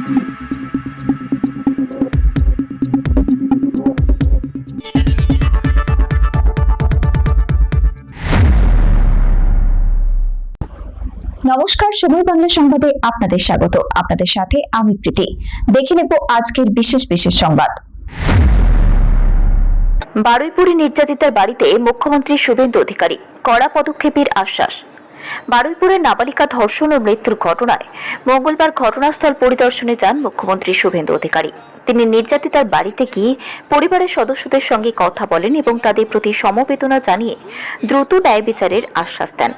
নমস্কার, সময় বাংলা সংবাদে আপনাদের স্বাগত। আপনাদের সাথে আমি প্রীতি। দেখে নেব আজকের বিশেষ সংবাদ। বারুইপুরে নির্যাতিতার বাড়িতে মুখ্যমন্ত্রী শুভেন্দু অধিকারী কড়া পদক্ষেপের আশ্বাস। বারুইপুরের নাবালিকা ধর্ষণ ও মৃত্যুর ঘটনায় মঙ্গলবার ঘটনাস্থল পরিদর্শনে যান মুখ্যমন্ত্রী শুভেন্দু অধিকারী। তিনি নির্যাতিতার বাড়িতে গিয়ে পরিবারের সদস্যদের সঙ্গে কথা বলেন এবং তাদের প্রতি সমবেদনা জানিয়ে দ্রুত ন্যায় বিচারের আশ্বাস দেন।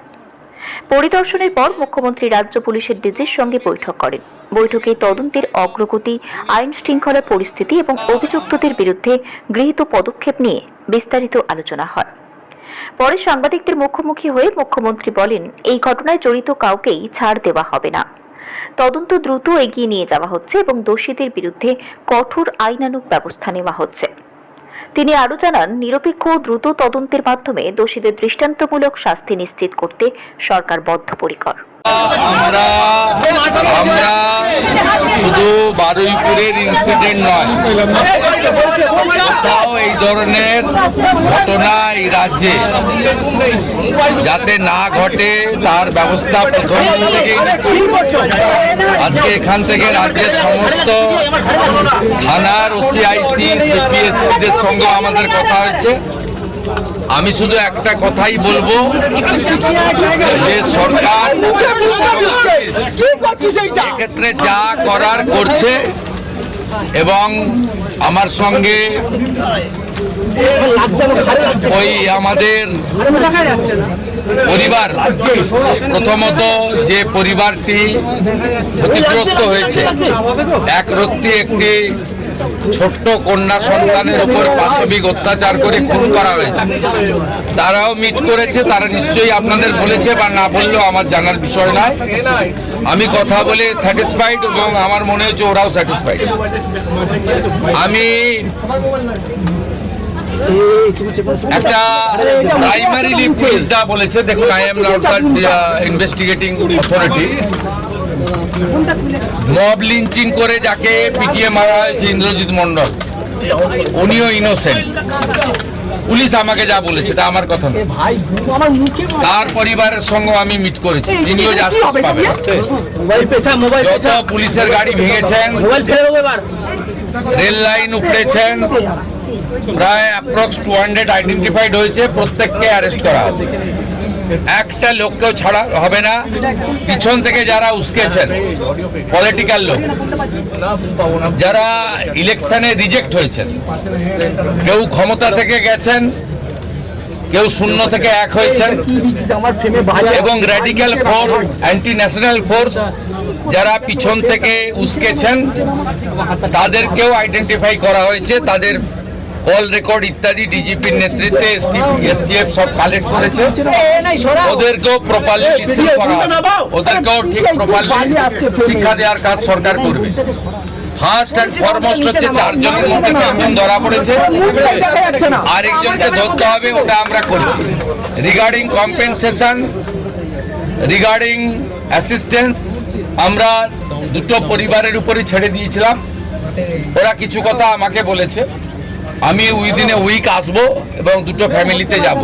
পরিদর্শনের পর মুখ্যমন্ত্রী রাজ্য পুলিশের ডিজির সঙ্গে বৈঠক করেন। বৈঠকে তদন্তের অগ্রগতি, আইন শৃঙ্খলা পরিস্থিতি এবং অভিযুক্তদের বিরুদ্ধে গৃহীত পদক্ষেপ নিয়ে বিস্তারিত আলোচনা হয়। পরে সাংবাদিকদের মুখোমুখি হয়ে মুখ্যমন্ত্রী বলেন, এই ঘটনায় জড়িত কাউকেই ছাড় দেওয়া হবে না। তদন্ত দ্রুত এগিয়ে নিয়ে যাওয়া হচ্ছে এবং দোষীদের বিরুদ্ধে কঠোর আইনানুগ ব্যবস্থা নেওয়া হচ্ছে। তিনি আরও জানান, নিরপেক্ষ ও দ্রুত তদন্তের মাধ্যমে দোষীদের দৃষ্টান্তমূলক শাস্তি নিশ্চিত করতে সরকার বদ্ধপরিকর। আমরা শুধু বারুইপুরের ইনসিডেন্ট নয়, কোথাও এই ধরনের ঘটনা এই রাজ্যে যাতে না ঘটে তার ব্যবস্থা প্রথম থেকেই নিচ্ছি। আজকে এখান থেকে রাজ্যের সমস্ত থানার ওসিআইসি, সিপিএসপিদের সঙ্গে আমাদের কথা হয়েছে। আমি শুধু একটা কথাই বলবো যে সরকার এক্ষেত্রে যা করার করছে এবং আমার সঙ্গে ওই আমাদের পরিবার, প্রথমত যে পরিবারটি ক্ষতিগ্রস্ত হয়েছে, একরত্তি একটি ছোট্ট কন্যা সন্তানের উপর পাশবিক অত্যাচার করে খুন করা হয়েছে, তারাও মিট করেছে। তারা নিশ্চয়ই আপনাদের বলেছে বা না বললেও আমার জানার বিষয় নয়। আমি কথা বলে স্যাটিসফাইড এবং আমার মনে হচ্ছে ওরাও স্যাটিসফাইড। আমি একটা প্রাইমারিলি পুলিশ যা বলেছে, দেখুন, I am not the investigating authority. Mob lynching করে যাকে পিটিয়ে মারা হয়েছে ইন্দ্রজিৎ মন্ডল, উনিও ইনোসেন্ট। পুলিশ আমাকে যা বলেছে এটা আমার কথা নয়। তার পরিবারের সঙ্গে আমি মিট করেছি, তিনিও জাস্টিস পাবেন। যত পুলিশের গাড়ি ভেঙেছেন, রেল লাইন উপড়েছেন, প্রায় অ্যাপ্রক্স 200 আইডেন্টিফাইড হয়েছে, প্রত্যেককে অ্যারেস্ট করা হবে। একটা লোককেও ছাড়া হবে না। পিছন থেকে যারা উস্কেছেন, পলিটিক্যাল লোক যারা ইলেকশনে রিজেক্ট হয়েছেন, কেউ ক্ষমতা থেকে গেছেন, কেউ শূন্য থেকে এক হয়েছেন, এবং radical force, anti national force যারা পিছন থেকে উস্কেছেন, তাদেরকেও আইডেন্টিফাই করা হয়েছে। তাদের কল রেকর্ড ইত্যাদি ডিজিপির নেতৃত্বে এসটিএফ সব কালেক্ট করেছে। ওদেরকেও প্রপারলি লিসেন করা, ওদেরকেও ঠিক প্রপারলি শিক্ষা দেওয়ার কাজ সরকার করবে। ফার্স্ট অ্যান্ড ফরমোস্ট হচ্ছে 4 জনের মধ্যে 3 জন ধরা পড়েছে, আরেকজনকে ধরতে হবে, ওটা আমরা করছি। রিগার্ডিং কম্পেনসেশন, রিগার্ডিং অ্যাসিস্ট্যান্স, আমরা দুটো পরিবারের উপরই ছেড়ে দিয়েছিলাম। ওরা কিছু কথা আমাকে বলেছে, আমি উইদিন এ উইক আসবো এবং দুটো ফ্যামিলিতে যাব।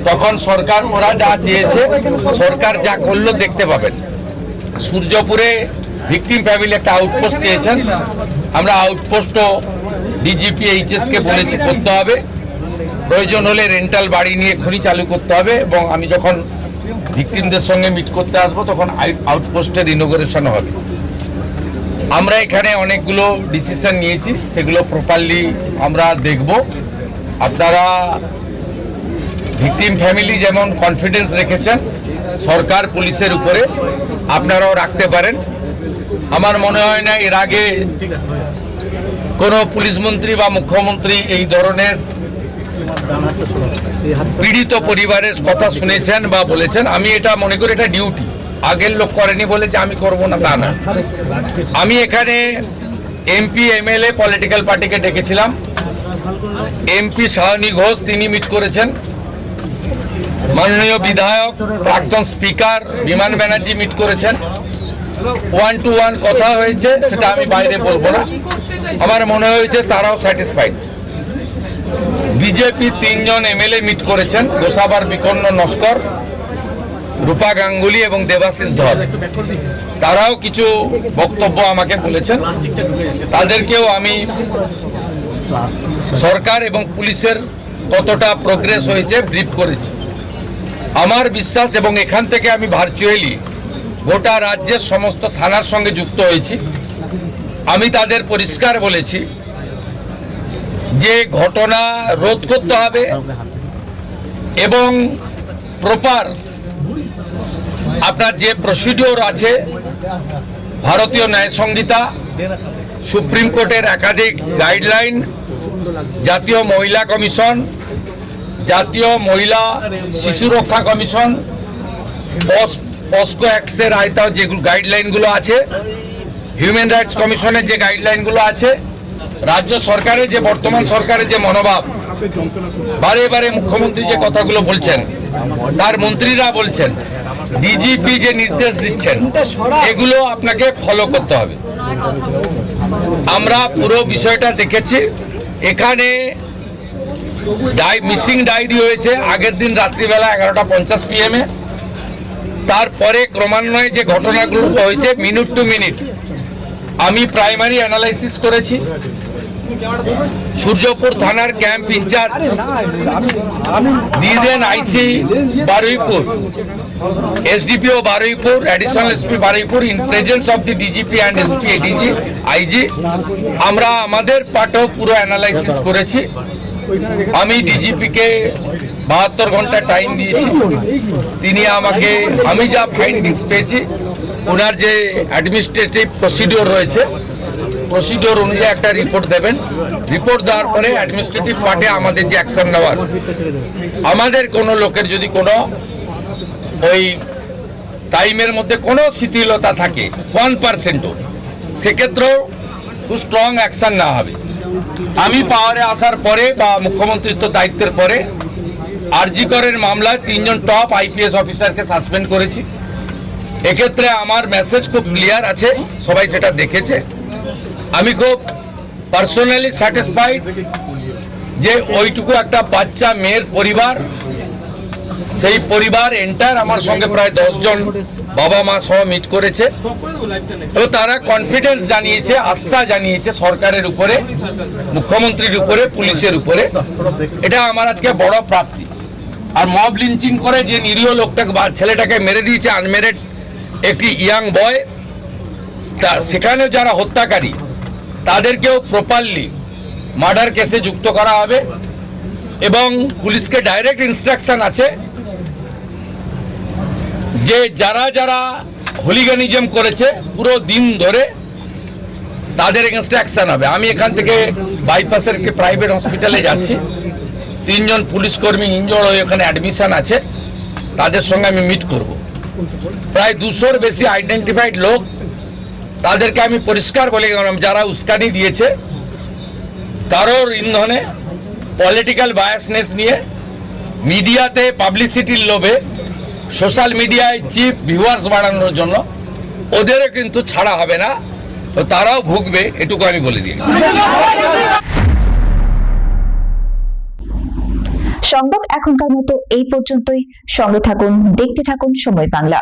তখন সরকার, ওরা যা চেয়েছে, সরকার যা করলো দেখতে পাবেন। সূর্যপুরে ভিকটিম ফ্যামিলি একটা আউটপোস্ট চেয়েছেন, আমরা আউটপোস্টও ডিজিপি এইচএসকে বলেছি করতে হবে। প্রয়োজন হলে রেন্টাল বাড়ি নিয়ে খনি চালু করতে হবে, এবং আমি যখন ভিকটিমদের সঙ্গে মিট করতে আসবো তখন আউটপোস্টের ইনোগ্রেশন হবে। আমরা এখানে অনেকগুলো ডিসিশন নিয়েছি, সেগুলো প্রপারলি আমরা দেখব। আপনারা ভিকটিম ফ্যামিলি যেমন কনফিডেন্স রেখেছেন সরকার পুলিশের উপরে, আপনারাও রাখতে পারেন। আমার মনে হয় না এর আগে কোনো পুলিশ মন্ত্রী বা মুখ্যমন্ত্রী এই ধরনের পীড়িত পরিবারের কথা শুনেছেন বা বলেছেন। আমি এটা মনে করি এটা ডিউটি, আগের লোক করেনি বলে যে আমি করব না তা না। আমি এখানে এমপি, এমএলএ, পলিটিক্যাল পার্টিকে ডেকেছিলাম। এমপি শাহনী ঘোষ তিনি মিট করেছেন, মাননীয় বিধায়ক প্রাক্তন স্পিকার বিমান ব্যানার্জি মিট করেছেন, ওয়ান টু ওয়ান কথা হয়েছে, সেটা আমি বাইরে বলবো না। আমার মনে হয়েছে তারাও স্যাটিসফাইড। বিজেপি 3 জন এমএলএ মিট করেছেন, গোসাবার বিকন্ন নস্কর, রূপা গাঙ্গুলি এবং দেবাশিস ধর। তারাও কিছু বক্তব্য আমাকে বলেছেন, তাদেরকেও আমি সরকার এবং পুলিশের কতটা প্রোগ্রেস হয়েছে ব্রিফ করেছি। আমার বিশ্বাস, এবং এখান থেকে আমি ভার্চুয়ালি গোটা রাজ্যের সমস্ত থানার সঙ্গে যুক্ত হয়েছি, আমি তাদের পরিষ্কার বলেছি যে ঘটনা রোধ করতে হবে এবং প্রপার আপনার যে প্রসিডিওর আছে, ভারতীয় ন্যায় সংহিতা, সুপ্রিম কোর্টের একাধিক গাইডলাইন, জাতীয় মহিলা কমিশন, জাতীয় মহিলা শিশু রক্ষা কমিশন, পস্কো অ্যাক্টসের আয়তাও যে গাইডলাইনগুলো আছে, হিউম্যান রাইটস কমিশনের যে গাইডলাইনগুলো আছে, রাজ্য সরকারের যে বর্তমান সরকারের যে মনোভাব, বারে বারে মুখ্যমন্ত্রী যে কথাগুলো বলছেন, তার মন্ত্রীরা বলছেন, ডিজিপি যে নির্দেশ দিচ্ছেন, এগুলো আপনাকে ফলো করতে হবে। আমরা পুরো বিষয়টা দেখেছি। এখানে মিসিং ডায়েরি হয়েছে আগের দিন রাত্রিবেলা 11:50 PM। তারপরে ক্রমান্বয়ে যে ঘটনাগুলো হয়েছে মিনিট টু মিনিট আমি প্রাইমারি অ্যানালাইসিস করেছি। সূর্যপুর থানার ক্যাম্প ইনচার্জ দিদেন IC Baruipur, SDPO Baruipur, additional SP Baruipur, in presence of the DGP and SP ADG IG, আমরা আমাদের পার্টও পুরো অ্যানালাইসিস করেছি। আমি ডিজিপিকে 72 ঘন্টা টাইম দিয়েছি। তিনি আমাকে, আমি যা ফাইন্ডিংস পেয়েছি, ওনার যে অ্যাডমিনিস্ট্রেটিভ প্রসিডিওর রয়েছে, প্রসিডিওর অনুযায়ী একটা রিপোর্ট দেবেন। রিপোর্ট দেওয়ার পরে অ্যাডমিনিস্ট্রেটিভ পার্টে আমাদের যে অ্যাকশন নেওয়ার, আমাদের কোনো লোকের যদি কোনো ওই টাইমের মধ্যে কোনো শিথিলতা থাকে 1%ও, সেক্ষেত্রেও খুব স্ট্রং অ্যাকশন নেওয়া হবে। আমি পাওয়ারে আসার পরে বা মুখ্যমন্ত্রিত্ব দায়িত্বের পরে আরজি করের মামলায় 3 জন টপ আইপিএস অফিসারকে সাসপেন্ড করেছি। এক্ষেত্রে আমার মেসেজ খুব ক্লিয়ার আছে, সবাই সেটা দেখেছে। আমি খুব পার্সোনালি স্যাটিসফাইড যে ওইটুকু একটা বাচ্চা মেয়ের পরিবার, সেই পরিবার এন্টার আমার সঙ্গে প্রায় 10 জন বাবা মা সহ মিট করেছে এবং তারা কনফিডেন্স জানিয়েছে, আস্থা জানিয়েছে সরকারের উপরে, মুখ্যমন্ত্রীর উপরে, পুলিশের উপরে। এটা আমার আজকে বড় প্রাপ্তি। আর মব লিঞ্চিং করে যে নিরীহ লোকটাকে বা ছেলেটাকে মেরে দিয়েছে, আনমেরিড একটি ইয়াং বয়, সেখানেও যারা হত্যাকারী তাদেরকেও প্রপারলি মার্ডার কেসে যুক্ত করা হবে এবং পুলিশকে ডাইরেক্ট ইনস্ট্রাকশন আছে যে যারা যারা হুলিগানিজম করেছে পুরো দিন ধরে তাদের এগেনস্টে অ্যাকশন হবে। আমি এখান থেকে বাইপাসের একটি প্রাইভেট হসপিটালে যাচ্ছি, 3 জন পুলিশ কর্মী ইনজোর্ড হয়ে ওখানে অ্যাডমিশন আছে, তাদের সঙ্গে আমি মিট করব। প্রায় 200-র বেশি আইডেন্টিফাইড লোক, তাদেরকে আমি পরিষ্কার বলে গেলাম যারা উস্কানি দিয়েছে কারোর ইন্ধনে, পলিটিক্যাল বায়াসনেস নিয়ে, মিডিয়াতে পাবলিসিটির লোভে, সোশ্যাল মিডিয়ায় চিপ ভিউয়ার্স বাড়ানোর জন্য ওদেরও কিন্তু ছাড়া হবে না, তো তারাও ভুগবে, এটুকু আমি বলে দিই। সংবাদ এখনকার মতো এই পর্যন্তই। সঙ্গে থাকুন, দেখতে থাকুন সময় বাংলা।